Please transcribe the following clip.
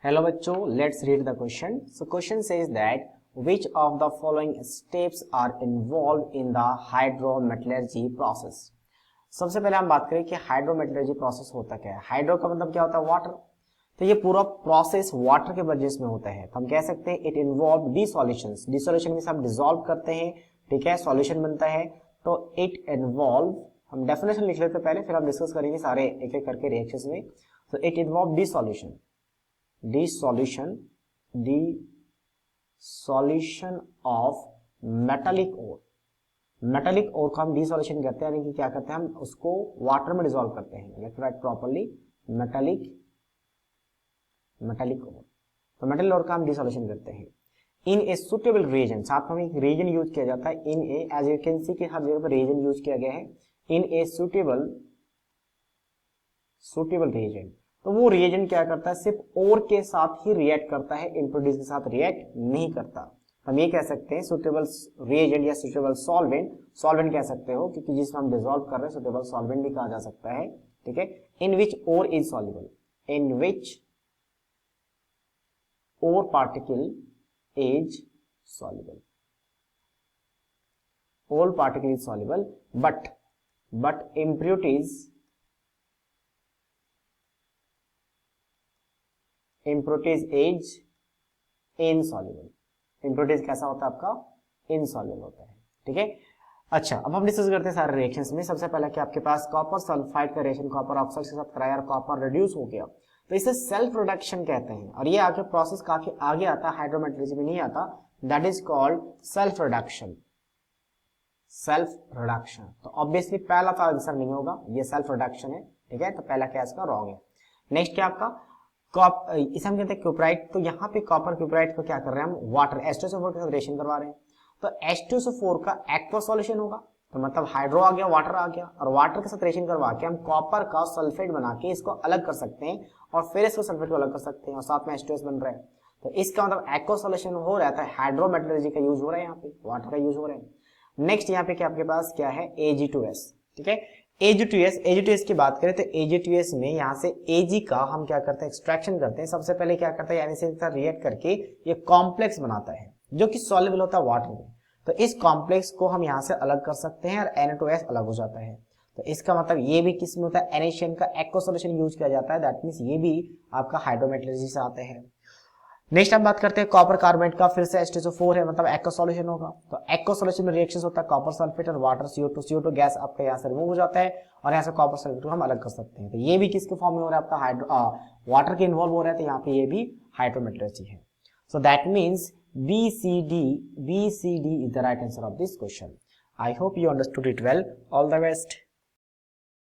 Hello बच्चों, let's read the question. So question says that which of the following steps are involved in the hydrometallurgy process. सबसे पहले हम बात करें कि हाइड्रोमेटलर्जी प्रोसेस होता क्या है. हाइड्रो का मतलब क्या होता है? वाटर. तो ये पूरा प्रोसेस वाटर के वजह में होता है. तो हम कह सकते हैं इट इन्वॉल्व डिसोल्यूशन. डिसोल्यूशन में हम डिसॉल्व करते हैं, ठीक है, सॉल्यूशन बनता है. तो इट इन्वॉल्व, हम डेफिनेशन लिख लेते हैं पहले, फिर हम डिस्कस करेंगे सारे एक एक करके रिएक्शंस में. तो it involve dissolution, dissolution of metallic ore. Metallic ore को हम डिसोल्यूशन करते हैं, यानी कि क्या करते हैं, हम उसको वाटर में डिसॉल्व करते हैं. लेट राइट प्रॉपर्ली, मेटालिक ओर. तो मेटल ओर का हम डिसोल्यूशन करते हैं इन ए सुटेबल रीजन. साथ में एक रीजन यूज किया जाता है इन ए, एज यू कैन सी कि हर जगह पर रीजन यूज किया गया है. इन ए सुटेबल रीजन. तो वो रिएजेंट क्या करता है, सिर्फ ओर के साथ ही रिएक्ट करता है, इम्प्योरिटीज के साथ रिएक्ट नहीं करता. हम ये कह सकते हैं सुटेबल रिएजेंट या सुटेबल सॉल्वेंट कह सकते हो, क्योंकि जिसमें हम डिसॉल्व कर रहे हैं सुटेबल सॉल्वेंट भी कहा जा सकता है, ठीक है. In which ore is soluble, in which ore particle is soluble, all particle is soluble but impurities is insoluble. impurities कैसा होता है आपका? insoluble होता है, ठीक है. अच्छा, अब हम डिस्कस करते हैं सारे रिएक्शंस में. सबसे पहले कि आपके पास कॉपर सल्फाइड का रिएक्शन कॉपर ऑक्साइड के साथ कराया और कॉपर रिड्यूस हो गया, तो इसे सेल्फ रिडक्शन कहते हैं. और ये आगे प्रोसेस काफी आगे आता है, हाइड्रोमेट्रिज्म में नहीं आता. That is called self reduction. तो ऑब्वियसली पहला तो आंसर नहीं होगा, ये सेल्फ रिडक्शन है, ठीक है. तो पहला क्या इसका रॉन्ग है. नेक्स्ट क्या आपका इसे हम कहते हैं क्यूपराइट. तो यहाँ पे कॉपर क्यूपराइट को क्या कर रहे हैं हम, वाटर H2SO4 के साथ रिएक्शन करवा रहे हैं. तो H2SO4 का एक्वा सॉल्यूशन होगा, तो मतलब हाइड्रो आ गया, वाटर आ गया, और वाटर के साथ रिएक्शन करवा के हम कॉपर का सल्फेट बना के इसको अलग कर सकते हैं, और फिर इसको सल्फेट को अलग कर सकते हैं, और साथ में H2S बन रहा है. तो इसका मतलब एक्वा सॉल्यूशन हो रहा है, हाइड्रोमेटलर्जी का यूज हो रहा है, यहाँ पे वाटर का यूज हो रहा है. नेक्स्ट यहाँ पे क्या आपके पास क्या है, Ag2S, ठीक है. Ag2S की बात करें तो Ag2S में यहाँ से Ag का हम क्या करते हैं, एक्सट्रैक्शन करते हैं. सबसे पहले क्या करता है, यानी से रिएक्ट करके ये कॉम्प्लेक्स बनाता है जो कि सॉल्युबल होता है वाटर में. तो इस कॉम्प्लेक्स को हम यहाँ से अलग कर सकते हैं और Na2S अलग हो जाता है. तो इसका मतलब ये भी किस में होता है, NaCN का एक्वा सॉल्यूशन यूज किया जाता है. दैट मींस ये भी आपका हाइड्रोमेटलर्जी से आते हैं. नेक्स्ट हम बात करते हैं कॉपर कार्बोनेट का. फिर से H2SO4 है, मतलब एक्वा सॉल्यूशन होगा. तो एक्वा सॉल्यूशन में रिएक्शन होता है कॉपर सल्फेट और वाटर, CO2 गैस आपका यहाँ से रिमूव हो जाता है, और यहाँ से कॉपर सल्फेट को हम अलग कर सकते हैं. तो ये भी किसके फॉर्म में हो रहा है आपका, वाटर के इन्वॉल्व हो रहा है. तो यहाँ पे ये भी हाइड्रोमेटलर्जी है. So that means BCD is the right answer of this question. I hope you understood it well. All the best.